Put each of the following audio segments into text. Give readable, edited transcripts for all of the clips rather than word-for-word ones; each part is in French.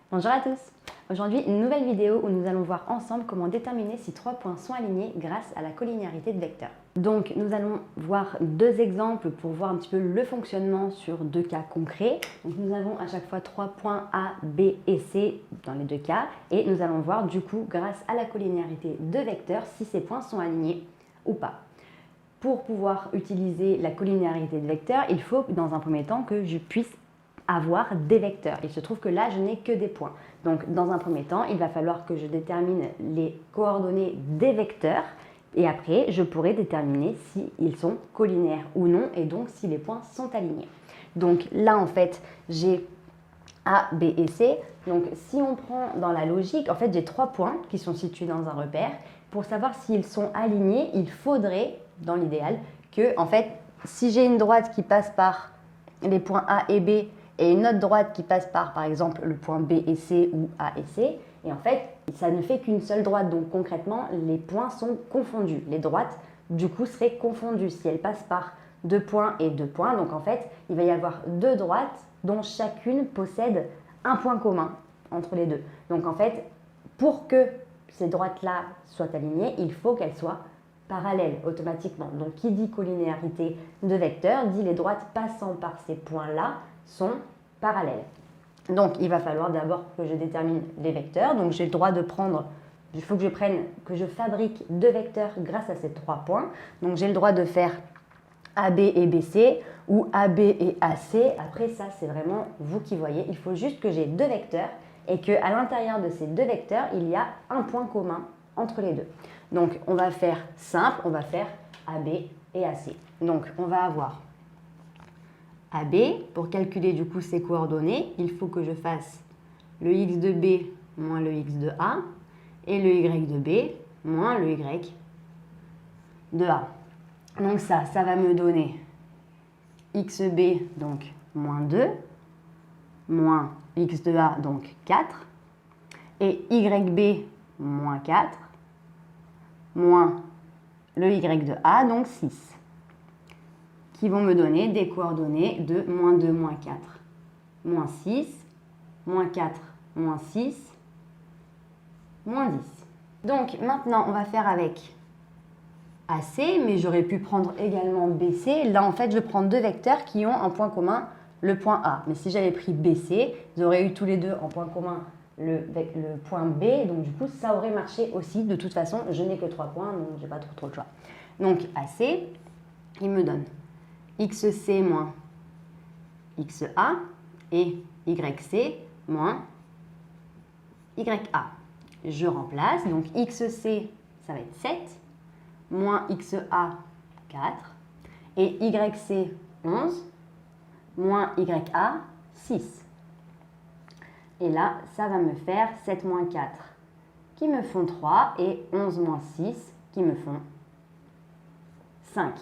Bonjour à tous. Aujourd'hui, une nouvelle vidéo où nous allons voir ensemble comment déterminer si trois points sont alignés grâce à la collinéarité de vecteurs. Donc, nous allons voir deux exemples pour voir un petit peu le fonctionnement sur deux cas concrets. Donc, nous avons à chaque fois trois points A, B et C dans les deux cas et nous allons voir du coup grâce à la collinéarité de vecteurs si ces points sont alignés ou pas. Pour pouvoir utiliser la collinéarité de vecteurs, il faut dans un premier temps que je puisse avoir des vecteurs. Il se trouve que là, je n'ai que des points. Donc, dans un premier temps, il va falloir que je détermine les coordonnées des vecteurs et après, je pourrai déterminer s'ils sont collinéaires ou non et donc si les points sont alignés. Donc là, en fait, j'ai A, B et C. Donc, si on prend dans la logique, en fait, j'ai trois points qui sont situés dans un repère. Pour savoir s'ils sont alignés, il faudrait, dans l'idéal, que, en fait, si j'ai une droite qui passe par les points A et B et une autre droite qui passe par exemple, le point B et C ou A et C, et en fait, ça ne fait qu'une seule droite. Donc, concrètement, les points sont confondus. Les droites, du coup, seraient confondues si elles passent par deux points et deux points. Donc, en fait, il va y avoir deux droites dont chacune possède un point commun entre les deux. Donc, en fait, pour que ces droites-là soient alignées, il faut qu'elles soient parallèles automatiquement. Donc, qui dit collinéarité de vecteurs dit les droites passant par ces points-là sont parallèles. Donc, il va falloir d'abord que je détermine les vecteurs. Donc, j'ai le droit de prendre, il faut que je fabrique deux vecteurs grâce à ces trois points. Donc, j'ai le droit de faire AB et BC ou AB et AC. Après, ça, c'est vraiment vous qui voyez. Il faut juste que j'ai deux vecteurs et qu'à l'intérieur de ces deux vecteurs, il y a un point commun entre les deux. Donc, on va faire simple, on va faire AB et AC. Donc, on va avoir AB. Pour calculer du coup ces coordonnées, il faut que je fasse le x de B moins le x de A et le y de B moins le y de A. Donc ça va me donner xb, donc moins 2, moins x de A, donc 4, et yb, moins 4, moins le y de A, donc 6, qui vont me donner des coordonnées de moins 2, moins 4, moins 6, moins 4, moins 6, moins 10. Donc maintenant, on va faire avec AC, mais j'aurais pu prendre également BC. Là, en fait, je prends deux vecteurs qui ont un point commun, le point A. Mais si j'avais pris BC, ils auraient eu tous les deux en point commun le point B. Donc, du coup, ça aurait marché aussi. De toute façon, je n'ai que 3 points, donc je n'ai pas trop le choix. Donc, AC, il me donne XC moins XA et YC moins YA. Je remplace. Donc, XC, ça va être 7. Moins XA, 4, et YC, 11, moins YA, 6. Et là, ça va me faire 7 moins 4, qui me font 3, et 11 moins 6, qui me font 5.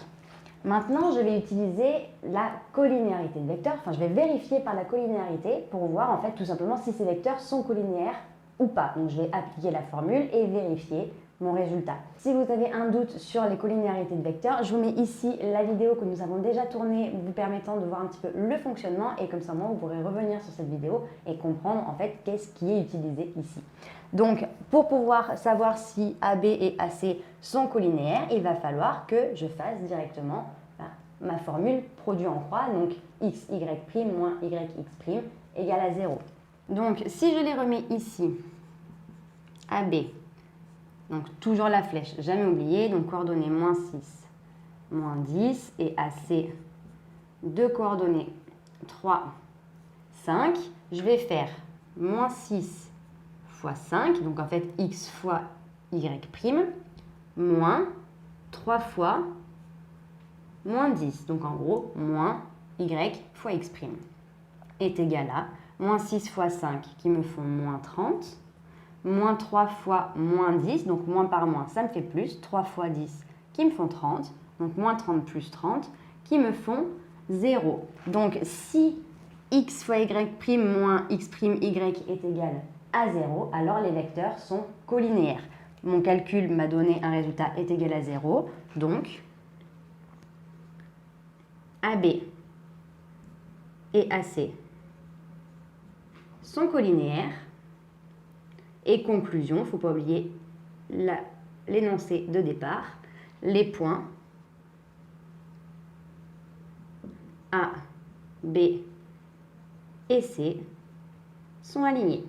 Maintenant, je vais utiliser la collinéarité de vecteurs. Enfin, je vais vérifier par la collinéarité pour voir en fait tout simplement si ces vecteurs sont collinéaires ou pas. Donc, je vais appliquer la formule et vérifier mon résultat. Si vous avez un doute sur les collinéarités de vecteurs, je vous mets ici la vidéo que nous avons déjà tournée vous permettant de voir un petit peu le fonctionnement et comme ça, moi, vous pourrez revenir sur cette vidéo et comprendre en fait qu'est-ce qui est utilisé ici. Donc, pour pouvoir savoir si AB et AC sont collinéaires, il va falloir que je fasse directement ma formule produit en croix, donc x, y' moins yx' égale à 0. Donc, si je les remets ici, AB, donc toujours la flèche, jamais oublié, donc coordonnées moins 6, moins 10 et AC, deux coordonnées 3, 5. Je vais faire moins 6 fois 5, donc en fait x fois y', moins 3 fois moins 10, donc en gros moins y fois x' est égal à moins 6 fois 5 qui me font moins 30, moins 3 fois moins 10, donc moins par moins, ça me fait plus, 3 fois 10 qui me font 30, donc moins 30 plus 30 qui me font 0. Donc si x fois y' moins x' y est égal à 0, alors les vecteurs sont collinéaires. Mon calcul m'a donné un résultat est égal à 0, donc AB et AC sont collinéaires Et conclusion, il ne faut pas oublier l'énoncé de départ. Les points A, B et C sont alignés.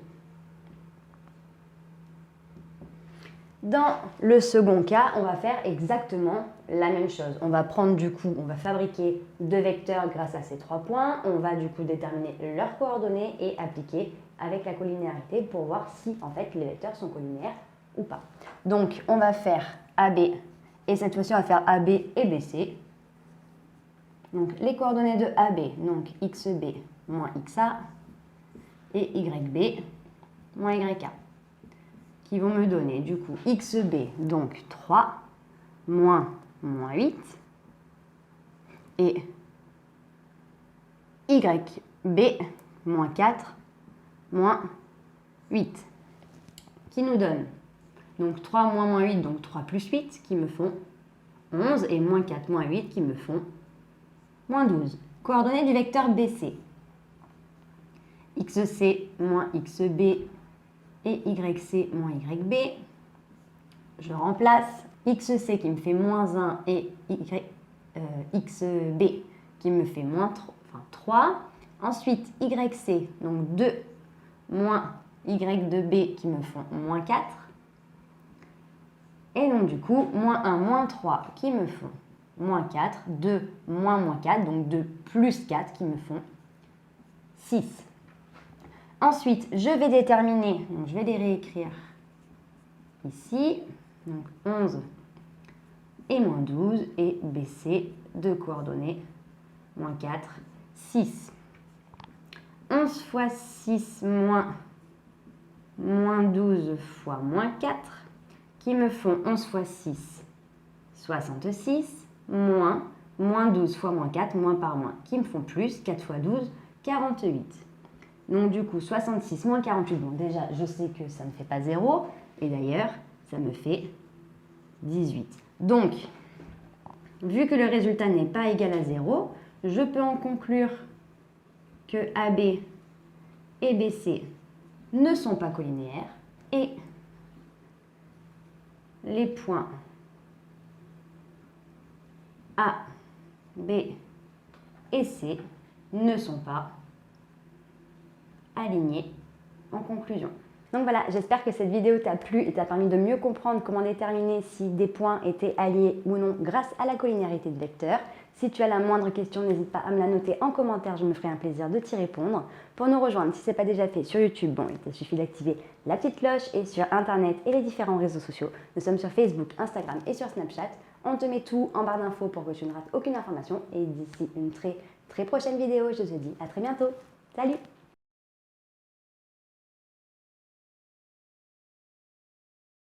Dans le second cas, on va faire exactement la même chose. On va prendre du coup, on va fabriquer deux vecteurs grâce à ces 3 points. On va du coup déterminer leurs coordonnées et appliquer avec la collinéarité pour voir si en fait les vecteurs sont collinaires ou pas. Donc on va faire AB et cette fois-ci on va faire AB et BC. Donc les coordonnées de AB, donc XB moins XA et YB moins YA, qui vont me donner du coup XB, donc 3, moins 8, et YB, moins 4, moins 8, qui nous donne donc 3 moins 8, donc 3 plus 8, qui me font 11, et moins 4 moins 8, qui me font moins 12. Coordonnées du vecteur BC. XC moins XB et YC moins YB. Je remplace XC qui me fait moins 1 et XB qui me fait moins 3. Ensuite, YC, donc 2 moins Y de B qui me font moins 4. Et donc du coup, moins 1, moins 3 qui me font moins 4. 2 moins 4, donc 2 plus 4 qui me font 6. Ensuite, je vais déterminer, donc je vais les réécrire ici, donc 11 et moins 12, et BC, deux coordonnées, moins 4, 6. 11 fois 6 moins 12 fois moins 4, qui me font 11 fois 6, 66, moins 12 fois moins 4, moins par moins, qui me font plus, 4 fois 12, 48. Donc du coup, 66 moins 48, bon déjà, je sais que ça ne fait pas 0, et d'ailleurs, ça me fait 18. Donc, vu que le résultat n'est pas égal à 0, je peux en conclure que AB et BC ne sont pas collinéaires, et les points A, B et C ne sont pas alignés en conclusion. Donc voilà, j'espère que cette vidéo t'a plu et t'a permis de mieux comprendre comment déterminer si des points étaient alliés ou non grâce à la collinéarité de vecteurs. Si tu as la moindre question, n'hésite pas à me la noter en commentaire, je me ferai un plaisir de t'y répondre. Pour nous rejoindre, si ce n'est pas déjà fait sur YouTube, bon, il te suffit d'activer la petite cloche, et sur Internet et les différents réseaux sociaux. Nous sommes sur Facebook, Instagram et sur Snapchat. On te met tout en barre d'infos pour que tu ne rates aucune information. Et d'ici une très prochaine vidéo, je te dis à très bientôt. Salut!